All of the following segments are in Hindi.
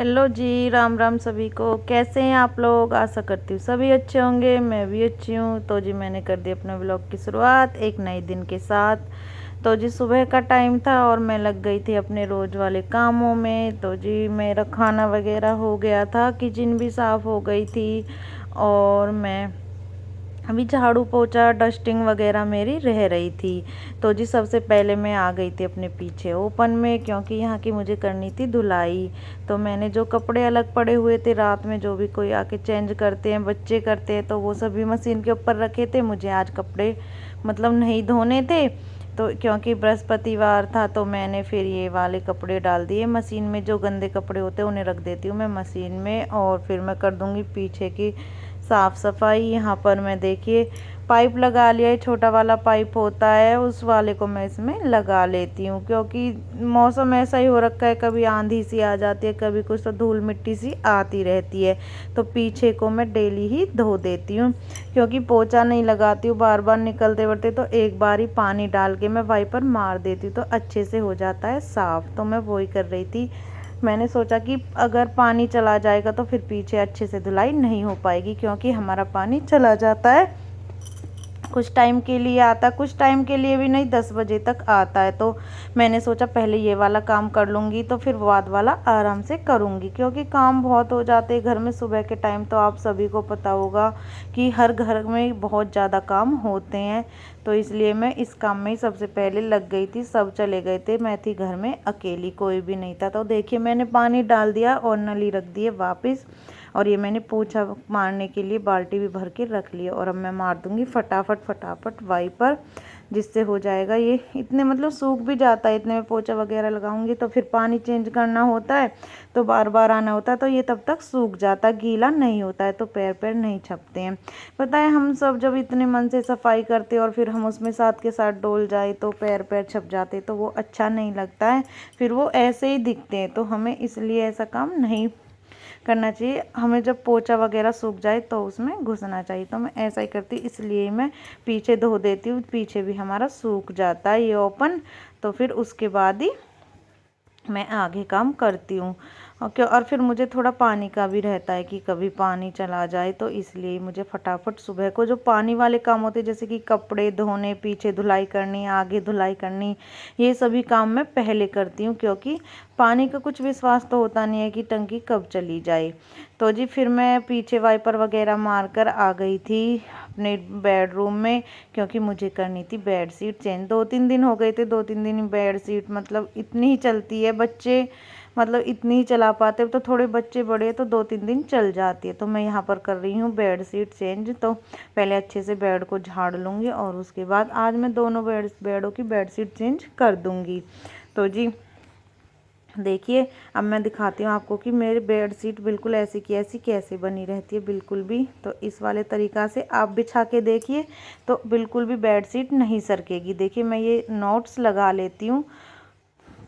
हेलो जी, राम राम सभी को। कैसे हैं आप लोग? आशा करती हूँ सभी अच्छे होंगे, मैं भी अच्छी हूँ। तो जी मैंने कर दी अपने व्लॉग की शुरुआत एक नए दिन के साथ। तो जी सुबह का टाइम था और मैं लग गई थी अपने रोज़ वाले कामों में। तो जी मेरा खाना वगैरह हो गया था, किचन भी साफ़ हो गई थी और मैं अभी झाड़ू पोछा डस्टिंग वगैरह मेरी रह रही थी। तो जी सबसे पहले मैं आ गई थी अपने पीछे ओपन में, क्योंकि यहाँ की मुझे करनी थी धुलाई। तो मैंने जो कपड़े अलग पड़े हुए थे रात में, जो भी कोई आके चेंज करते हैं, बच्चे करते हैं, तो वो सभी मशीन के ऊपर रखे थे। मुझे आज कपड़े मतलब नहीं धोने थे, तो क्योंकि बृहस्पतिवार था तो मैंने फिर ये वाले कपड़े डाल दिए मशीन में। जो गंदे कपड़े होते हैं उन्हें रख देती हूँ मैं मशीन में, और फिर मैं कर दूँगी पीछे की साफ़ सफाई। यहाँ पर मैं देखिए पाइप लगा लिया है, छोटा वाला पाइप होता है उस वाले को मैं इसमें लगा लेती हूँ, क्योंकि मौसम ऐसा ही हो रखा है, कभी आंधी सी आ जाती है, कभी कुछ तो धूल मिट्टी सी आती रहती है। तो पीछे को मैं डेली ही धो देती हूँ, क्योंकि पोछा नहीं लगाती हूँ बार बार निकलते बढ़ते, तो एक बार ही पानी डाल के मैं वाइपर मार देती हूँ तो अच्छे से हो जाता है साफ़। तो मैं वही कर रही थी। मैंने सोचा कि अगर पानी चला जाएगा तो फिर पीछे अच्छे से धुलाई नहीं हो पाएगी, क्योंकि हमारा पानी चला जाता है, कुछ टाइम के लिए आता, कुछ टाइम के लिए भी नहीं, 10 बजे तक आता है। तो मैंने सोचा पहले ये वाला काम कर लूँगी तो फिर बाद वाला आराम से करूँगी, क्योंकि काम बहुत हो जाते हैं घर में सुबह के टाइम। तो आप सभी को पता होगा कि हर घर में बहुत ज़्यादा काम होते हैं, तो इसलिए मैं इस काम में ही सबसे पहले लग गई थी। सब चले गए थे, मैं थी घर में अकेली, कोई भी नहीं था। तो देखिए मैंने पानी डाल दिया और नली रख दिए वापस, और ये मैंने पोछा मारने के लिए बाल्टी भी भर के रख लिया। और अब मैं मार दूंगी फटाफट फटाफट वाइपर, जिससे हो जाएगा ये। इतने मतलब सूख भी जाता है, इतने में पोछा वगैरह लगाऊंगी तो फिर पानी चेंज करना होता है, तो बार बार आना होता है, तो ये तब तक सूख जाता है, गीला नहीं होता है, तो पैर पैर नहीं छपते हैं। पता है हम सब जब इतने मन से सफाई करते और फिर हम उसमें साथ के साथ डोल जाए तो पैर पैर छप जाते, तो वो अच्छा नहीं लगता है, फिर वो ऐसे ही दिखते हैं। तो हमें इसलिए ऐसा काम नहीं करना चाहिए, हमें जब पोछा वगैरह सूख जाए तो उसमें घुसना चाहिए। तो मैं ऐसा ही करती, इसलिए मैं पीछे धो देती हूँ, पीछे भी हमारा सूख जाता है ये ओपन। तो फिर उसके बाद ही मैं आगे काम करती हूँ। और फिर मुझे थोड़ा पानी का भी रहता है कि कभी पानी चला जाए, तो इसलिए मुझे फटाफट सुबह को जो पानी वाले काम होते हैं, जैसे कि कपड़े धोने, पीछे धुलाई करनी, आगे धुलाई करनी, ये सभी काम मैं पहले करती हूँ, क्योंकि पानी का कुछ विश्वास तो होता नहीं है कि टंकी कब चली जाए। तो जी फिर मैं पीछे वाइपर वगैरह मार कर आ गई थी अपने बेडरूम में, क्योंकि मुझे करनी थी बेड शीट चेंज। 2-3 दिन हो गए थे, 2-3 दिन बेड शीट मतलब इतनी ही चलती है, बच्चे मतलब इतनी ही चला पाते, तो थोड़े बच्चे बड़े हैं तो 2-3 दिन चल जाती है। तो मैं यहाँ पर कर रही हूँ बेड शीट चेंज। तो पहले अच्छे से बेड को झाड़ लूँगी और उसके बाद आज मैं दोनों बेडों की बेड शीट चेंज कर दूँगी। तो जी देखिए अब मैं दिखाती हूँ आपको कि मेरी बेड शीट बिल्कुल ऐसी की ऐसी कैसे बनी रहती है, बिल्कुल भी। तो इस वाले तरीक़ा से आप बिछा के देखिए तो बिल्कुल भी बेड शीट नहीं सरकेगी। देखिए मैं ये नोट्स लगा लेती हूँ,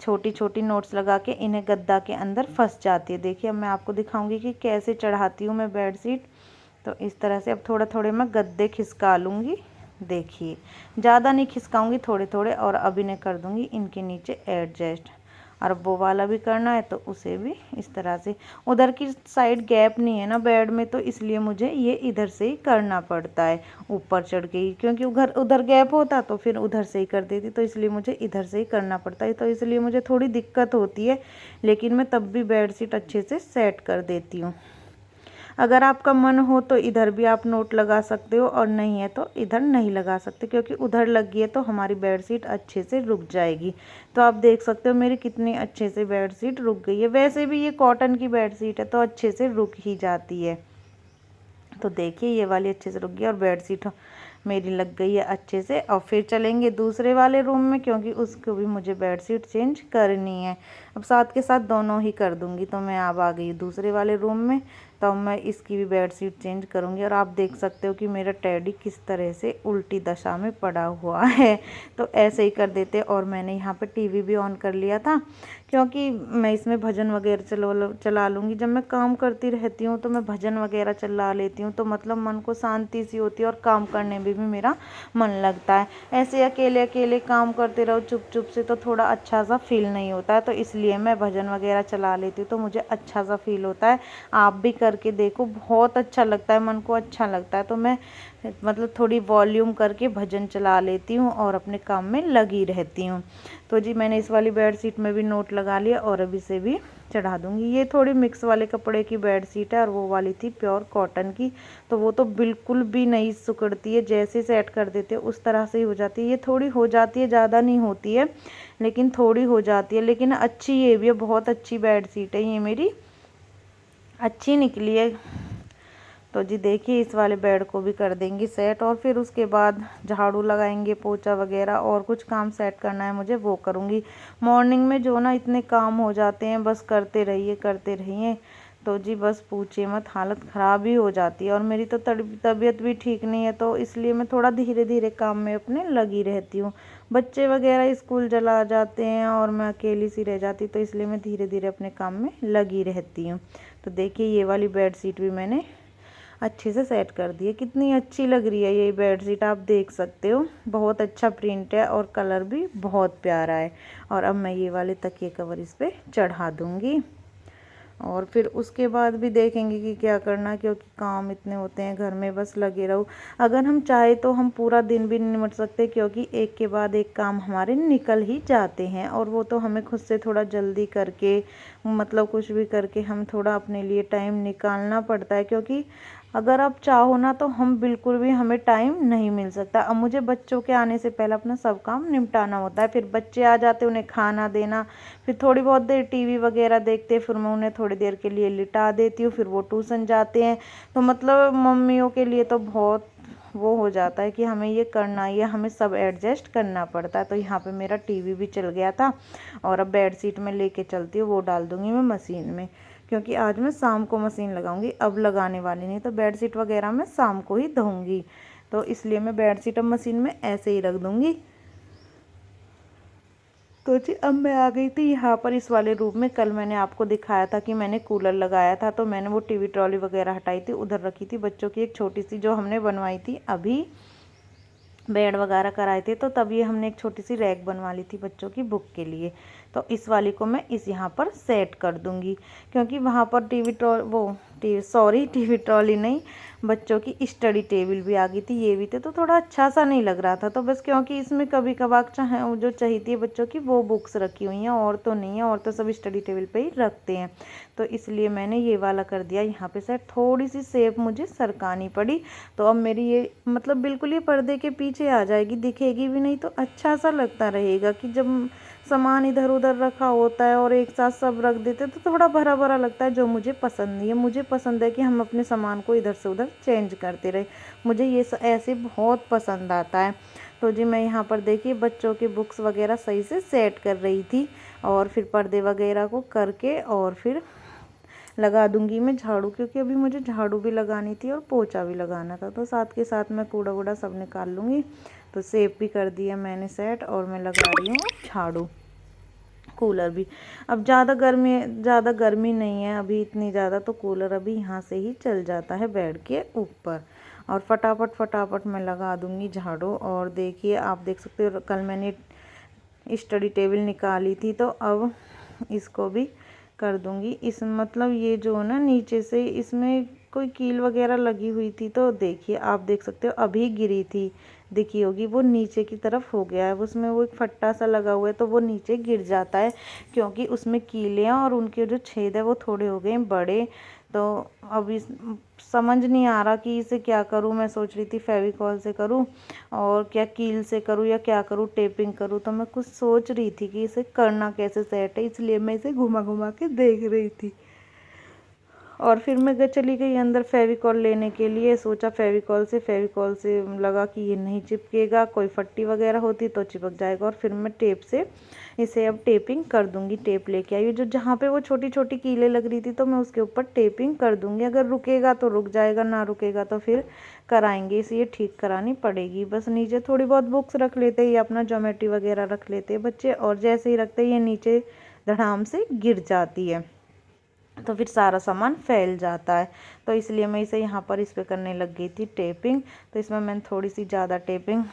छोटी छोटी नोट्स लगा के, इन्हें गद्दा के अंदर फंस जाती है। देखिए अब मैं आपको दिखाऊंगी कि कैसे चढ़ाती हूँ मैं बेड शीट। तो इस तरह से अब थोड़ा थोड़े मैं गद्दे खिसका लूँगी, देखिए ज़्यादा नहीं खिसकाऊंगी, थोड़े थोड़े, और अब इन्हें कर दूँगी इनके नीचे एडजस्ट। और वो वाला भी करना है तो उसे भी इस तरह से। उधर की साइड गैप नहीं है ना बेड में, तो इसलिए मुझे ये इधर से ही करना पड़ता है ऊपर चढ़ के ही, क्योंकि उधर उधर गैप होता तो फिर उधर से ही कर देती, तो इसलिए मुझे इधर से ही करना पड़ता है। तो इसलिए मुझे थोड़ी दिक्कत होती है, लेकिन मैं तब भी बेड शीट अच्छे से सेट कर देती हूँ। अगर आपका मन हो तो इधर भी आप नोट लगा सकते हो, और नहीं है तो इधर नहीं लगा सकते, क्योंकि उधर लगी है तो हमारी बेड शीट अच्छे से रुक जाएगी। तो आप देख सकते हो मेरी कितनी अच्छे से बेड शीट रुक गई है। वैसे भी ये कॉटन की बेड शीट है तो अच्छे से रुक ही जाती है। तो देखिए ये वाली अच्छे से रुक गई और बेड शीट मेरी लग गई है अच्छे से। और फिर चलेंगे दूसरे वाले रूम में, क्योंकि उसको भी मुझे बेड शीट चेंज करनी है। अब साथ के साथ दोनों ही कर दूंगी। तो मैं अब आ गई दूसरे वाले रूम में, तो मैं इसकी भी बेड शीट चेंज करूंगी। और आप देख सकते हो कि मेरा टेडी किस तरह से उल्टी दशा में पड़ा हुआ है, तो ऐसे ही कर देते। और मैंने यहाँ पे टीवी भी ऑन कर लिया था, क्योंकि मैं इसमें भजन वगैरह चला लूँगी। जब मैं काम करती रहती हूँ तो मैं भजन वगैरह चला लेती हूँ, तो मतलब मन को शांति सी होती है और काम करने में भी मेरा मन लगता है। ऐसे अकेले अकेले काम करते रहो चुप चुप से तो थोड़ा अच्छा सा फील नहीं होता है, तो इसलिए इसलिए मैं भजन वगैरह चला लेती हूँ तो मुझे अच्छा सा फील होता है। आप भी करके देखो, बहुत अच्छा लगता है, मन को अच्छा लगता है। तो मैं मतलब थोड़ी वॉल्यूम करके भजन चला लेती हूँ और अपने काम में लगी रहती हूँ। तो जी मैंने इस वाली बेड शीट में भी नोट लगा लिया और अभी से भी चढ़ा दूँगी। ये थोड़ी मिक्स वाले कपड़े की बेड शीट है और वो वाली थी प्योर कॉटन की, तो वो तो बिल्कुल भी नहीं सिकुड़ती है, जैसे सेट कर देते उस तरह से ही हो जाती है। ये थोड़ी हो जाती है, ज़्यादा नहीं होती है लेकिन थोड़ी हो जाती है, लेकिन अच्छी ये भी है, बहुत अच्छी बेड शीट है ये मेरी, अच्छी निकली है। तो जी देखिए इस वाले बेड को भी कर देंगी सेट और फिर उसके बाद झाड़ू लगाएंगे, पोछा वगैरह और कुछ काम सेट करना है मुझे वो करूँगी। मॉर्निंग में जो ना इतने काम हो जाते हैं, बस करते रहिए। तो जी बस पूछिए मत, हालत ख़राब ही हो जाती है। और मेरी तो तबीयत भी ठीक नहीं है, तो इसलिए मैं थोड़ा धीरे धीरे काम में अपने लगी रहती हूँ। बच्चे वगैरह स्कूल चला जाते हैं और मैं अकेली सी रह जाती, तो इसलिए मैं धीरे धीरे अपने काम में लगी रहती हूँ। तो देखिए ये वाली बेड शीट भी मैंने अच्छे से सेट कर दी है। कितनी अच्छी लग रही है ये बेडशीट, आप देख सकते हो, बहुत अच्छा प्रिंट है और कलर भी बहुत प्यारा है। और अब मैं ये वाले तकिए कवर इस पर चढ़ा दूँगी और फिर उसके बाद भी देखेंगे कि क्या करना, क्योंकि काम इतने होते हैं घर में, बस लगे रहो। अगर हम चाहे तो हम पूरा दिन भी नहीं निपट सकते, क्योंकि एक के बाद एक काम हमारे निकल ही जाते हैं और वो तो हमें खुद से थोड़ा जल्दी करके, मतलब कुछ भी करके हम थोड़ा अपने लिए टाइम निकालना पड़ता है। क्योंकि अगर आप चाहो ना तो हम बिल्कुल भी, हमें टाइम नहीं मिल सकता। अब मुझे बच्चों के आने से पहले अपना सब काम निपटाना होता है, फिर बच्चे आ जाते उन्हें खाना देना, फिर थोड़ी बहुत देर टीवी वगैरह देखते, फिर मैं उन्हें थोड़ी देर के लिए लिटा देती हूँ, फिर वो ट्यूशन जाते हैं। तो मतलब मम्मियों के लिए तो बहुत वो हो जाता है कि हमें ये करना ही है, हमें सब एडजस्ट करना पड़ता है। तो यहाँ पे मेरा टीवी भी चल गया था और अब बेड शीट में लेके चलती हूँ, वो डाल दूँगी मैं मशीन में, क्योंकि आज मैं शाम को मशीन लगाऊंगी, अब लगाने वाली नहीं। तो बेड शीट वगैरह मैं शाम को ही धोऊंगी, तो इसलिए मैं बेड शीट अब मशीन में ऐसे ही रख दूंगी। तो जी अब मैं आ गई थी यहाँ पर इस वाले रूम में। कल मैंने आपको दिखाया था कि मैंने कूलर लगाया था, तो मैंने वो टीवी ट्रॉली वगैरह हटाई थी, उधर रखी थी बच्चों की एक छोटी सी जो हमने बनवाई थी अभी, बेड वगैरह कराए थे, तो तभी हमने एक छोटी सी रैक बनवा ली थी बच्चों की बुक के लिए। तो इस वाली को मैं इस यहाँ पर सेट कर दूँगी, क्योंकि वहाँ पर टीवी ट्रॉली नहीं, बच्चों की स्टडी टेबल भी आ गई थी, ये भी थे, तो थोड़ा अच्छा सा नहीं लग रहा था। तो बस क्योंकि इसमें कभी कभार चाहे जो चाहिए थी बच्चों की वो बुक्स रखी हुई हैं, और तो नहीं है, और तो सब स्टडी टेबल पे ही रखते हैं। तो इसलिए मैंने ये वाला कर दिया यहाँ पे सेट। थोड़ी सी शेप मुझे सरकानी पड़ी, तो अब मेरी ये मतलब बिल्कुल ये पर्दे के पीछे आ जाएगी, दिखेगी भी नहीं, तो अच्छा सा लगता रहेगा। कि जब सामान इधर उधर रखा होता है और एक साथ सब रख देते तो थोड़ा भरा भरा लगता है, जो मुझे पसंद नहीं है। मुझे पसंद है कि हम अपने सामान को इधर से उधर चेंज करते रहे, मुझे ये ऐसे बहुत पसंद आता है। तो जी मैं यहाँ पर देखिए बच्चों की बुक्स वगैरह सही से सेट कर रही थी, और फिर पर्दे वगैरह को करके और फिर लगा दूंगी मैं झाड़ू, क्योंकि अभी मुझे झाड़ू भी लगानी थी और पोछा भी लगाना था, तो साथ के साथ मैं कूड़ा वूड़ा सब निकाल लूँगी। तो सेब भी कर दिया मैंने सेट, और मैं लगा रही हूँ झाड़ू। कूलर भी, अब ज़्यादा गर्मी नहीं है अभी इतनी ज़्यादा, तो कूलर अभी यहाँ से ही चल जाता है बेड के ऊपर, और फटाफट मैं लगा दूँगी झाड़ू। और देखिए आप देख सकते हो कल मैंने स्टडी टेबल निकाली थी, तो अब इसको भी कर दूंगी। इस मतलब ये जो है ना नीचे से इसमें कोई कील वगैरह लगी हुई थी, तो देखिए आप देख सकते हो अभी गिरी थी, दिखी होगी, वो नीचे की तरफ हो गया है, उसमें वो एक फट्टा सा लगा हुआ है, तो वो नीचे गिर जाता है, क्योंकि उसमें कीले हैं और उनके जो छेद है वो थोड़े हो गए बड़े। तो अब इस समझ नहीं आ रहा कि इसे क्या करूं। मैं सोच रही थी फेविकॉल से करूं और क्या कील से करूं या क्या करूं, टेपिंग करूं, तो मैं कुछ सोच रही थी कि इसे करना कैसे सेट है, इसलिए मैं इसे घुमा घुमा के देख रही थी। और फिर मैं चली गई अंदर फेविकॉल लेने के लिए, सोचा फेविकॉल से लगा कि ये नहीं चिपकेगा, कोई फट्टी वगैरह होती तो चिपक जाएगा, और फिर मैं टेप से इसे अब टेपिंग कर दूंगी। टेप लेके आई जो जहाँ पे वो छोटी छोटी कीलें लग रही थी, तो मैं उसके ऊपर टेपिंग कर दूंगी। अगर रुकेगा तो रुक जाएगा, ना रुकेगा तो फिर कराएंगे, इसे ये ठीक करानी पड़ेगी। बस नीचे थोड़ी बहुत बुक्स रख लेते हैं, अपना ज्योमेट्री वगैरह रख लेते हैं बच्चे, और जैसे ही रखते ये नीचे धड़ाम से गिर जाती है, तो फिर सारा सामान फैल जाता है। तो इसलिए मैं इसे यहाँ पर इस पे करने लग गई थी टेपिंग। तो इसमें मैंने थोड़ी सी ज़्यादा टेपिंग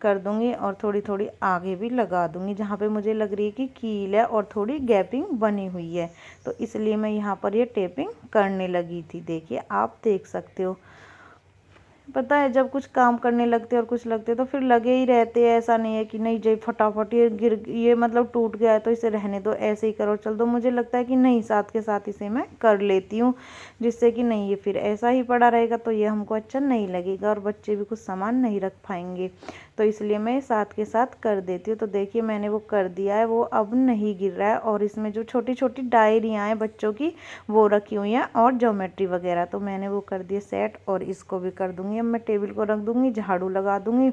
कर दूंगी और थोड़ी थोड़ी आगे भी लगा दूंगी जहाँ पे मुझे लग रही है कि कील है और थोड़ी गैपिंग बनी हुई है, तो इसलिए मैं यहाँ पर ये टेपिंग करने लगी थी। देखिए आप देख सकते हो। पता है जब कुछ काम करने लगते और कुछ लगते तो फिर लगे ही रहते हैं, ऐसा नहीं है कि नहीं जी फटाफट ये गिर ये मतलब टूट गया है तो इसे रहने दो, ऐसे ही करो चल दो। मुझे लगता है कि नहीं, साथ के साथ इसे मैं कर लेती हूँ, जिससे कि नहीं ये फिर ऐसा ही पड़ा रहेगा तो ये हमको अच्छा नहीं लगेगा और बच्चे भी कुछ सामान नहीं रख पाएंगे, तो इसलिए मैं साथ के साथ कर देती हूँ। तो देखिए मैंने वो कर दिया है, वो अब नहीं गिर रहा है। और इसमें जो छोटी छोटी डायरियाँ हैं बच्चों की वो रखी हुई हैं और ज्योमेट्री वगैरह, तो मैंने वो कर दिए सेट और इसको भी कर दूँगी। अब मैं टेबल को रख दूँगी, झाड़ू लगा दूँगी।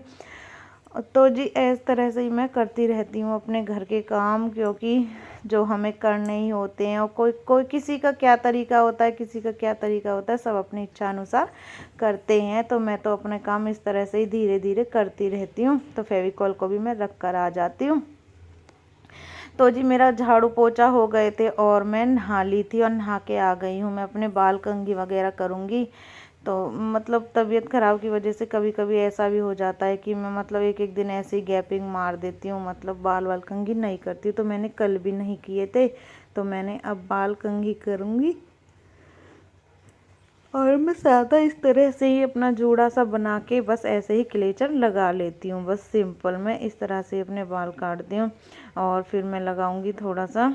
तो जी इस तरह से ही मैं करती रहती हूँ अपने घर के काम, क्योंकि जो हमें करने ही होते हैं। और कोई किसी का क्या तरीका होता है, किसी का क्या तरीका होता है, सब अपनी इच्छा अनुसार करते हैं। तो मैं तो अपने काम इस तरह से ही धीरे धीरे करती रहती हूँ। तो फेविकॉल को भी मैं रख कर आ जाती हूँ। तो जी मेरा झाड़ू पोछा हो गए थे और मैं नहा ली थी और नहा के आ गई हूँ। मैं अपने बाल कंघी वगैरह करूँगी। तो मतलब तबीयत ख़राब की वजह से कभी कभी ऐसा भी हो जाता है कि मैं मतलब एक एक दिन ऐसे ही गैपिंग मार देती हूँ, मतलब बाल कंघी नहीं करती। तो मैंने कल भी नहीं किए थे, तो मैंने अब बाल कंघी करूँगी। और मैं सादा इस तरह से ही अपना जूड़ा सा बना के बस ऐसे ही क्लेचर लगा लेती हूँ। बस सिंपल मैं इस तरह से अपने बाल काटती हूँ। और फिर मैं लगाऊंगी थोड़ा सा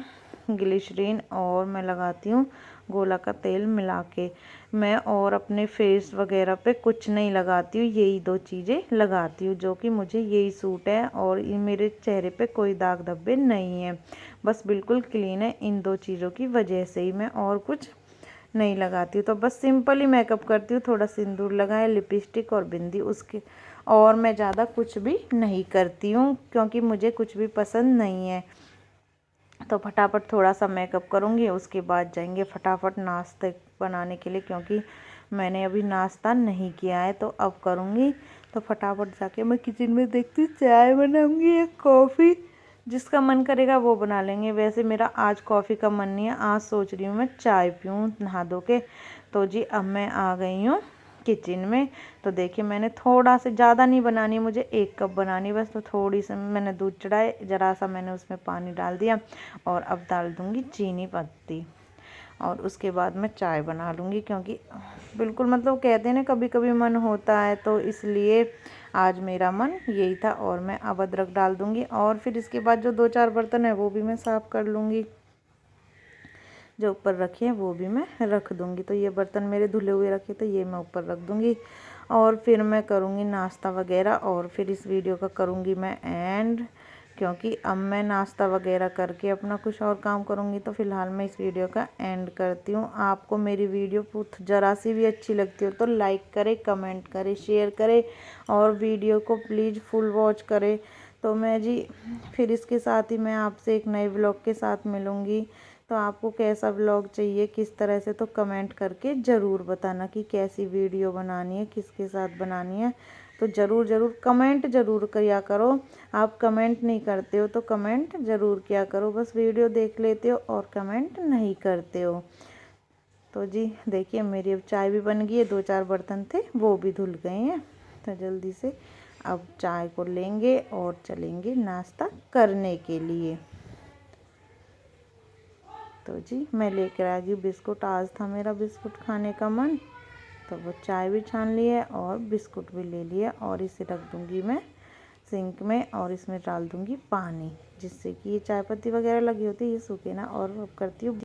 ग्लिसरीन और मैं लगाती हूँ गोला का तेल मिला के। मैं और अपने फेस वगैरह पे कुछ नहीं लगाती हूँ, यही दो चीज़ें लगाती हूँ जो कि मुझे यही सूट है। और ये मेरे चेहरे पे कोई दाग धब्बे नहीं है, बस बिल्कुल क्लीन है। इन दो चीज़ों की वजह से ही मैं और कुछ नहीं लगाती हूँ। तो बस सिंपल ही मेकअप करती हूँ, थोड़ा सिंदूर लगाए, लिपस्टिक और बिंदी, उसके और मैं ज़्यादा कुछ भी नहीं करती हूँ क्योंकि मुझे कुछ भी पसंद नहीं है। तो फटाफट थोड़ा सा मेकअप करूँगी, उसके बाद जाएंगे फटाफट नाश्ते बनाने के लिए, क्योंकि मैंने अभी नाश्ता नहीं किया है तो अब करूँगी। तो फटाफट जाके मैं किचन में देखती हूँ, चाय बनाऊँगी या कॉफ़ी, जिसका मन करेगा वो बना लेंगे। वैसे मेरा आज कॉफ़ी का मन नहीं है, आज सोच रही हूँ मैं चाय पीऊँ नहा धो के। तो जी अब मैं आ गई हूँ किचन में। तो देखिए मैंने थोड़ा सा, ज़्यादा नहीं बनानी, मुझे 1 कप बनानी बस। तो थोड़ी सी मैंने दूध चढ़ाए, ज़रा सा मैंने उसमें पानी डाल दिया और अब डाल दूँगी चीनी पत्ती और उसके बाद मैं चाय बना लूँगी। क्योंकि बिल्कुल मतलब कहते हैं ना कभी कभी मन होता है, तो इसलिए आज मेरा मन यही था। और मैं अब अदरक डाल दूँगी और फिर इसके बाद जो 2-4 बर्तन है वो भी मैं साफ़ कर लूँगी, जो ऊपर रखे हैं वो भी मैं रख दूँगी। तो ये बर्तन मेरे धुले हुए रखे तो ये मैं ऊपर रख दूँगी और फिर मैं करूँगी नाश्ता वगैरह। और फिर इस वीडियो का करूँगी मैं एंड, क्योंकि अब मैं नाश्ता वगैरह करके अपना कुछ और काम करूँगी। तो फ़िलहाल मैं इस वीडियो का एंड करती हूँ। आपको मेरी वीडियो ज़रा सी भी अच्छी लगती हो तो लाइक करें, कमेंट करें, शेयर करें और वीडियो को प्लीज़ फुल वॉच करें। तो मैं जी फिर इसके साथ ही मैं आपसे एक नए व्लॉग के साथ मिलूँगी। तो आपको कैसा व्लॉग चाहिए, किस तरह से, तो कमेंट करके ज़रूर बताना कि कैसी वीडियो बनानी है, किसके साथ बनानी है। तो ज़रूर कमेंट ज़रूर किया करो। आप कमेंट नहीं करते हो तो कमेंट ज़रूर किया करो, बस वीडियो देख लेते हो और कमेंट नहीं करते हो। तो जी देखिए मेरी अब चाय भी बन गई है, 2-4 बर्तन थे वो भी धुल गए हैं। तो जल्दी से अब चाय को लेंगे और चलेंगे नाश्ता करने के लिए। तो जी मैं लेकर आ गई बिस्कुट, आज था मेरा बिस्कुट खाने का मन। तो वो चाय भी छान ली है और बिस्कुट भी ले लिया और इसे रख दूँगी मैं सिंक में और इसमें डाल दूँगी पानी, जिससे कि ये चाय पत्ती वगैरह लगी होती है ये सूखे ना। और अब करती हूँ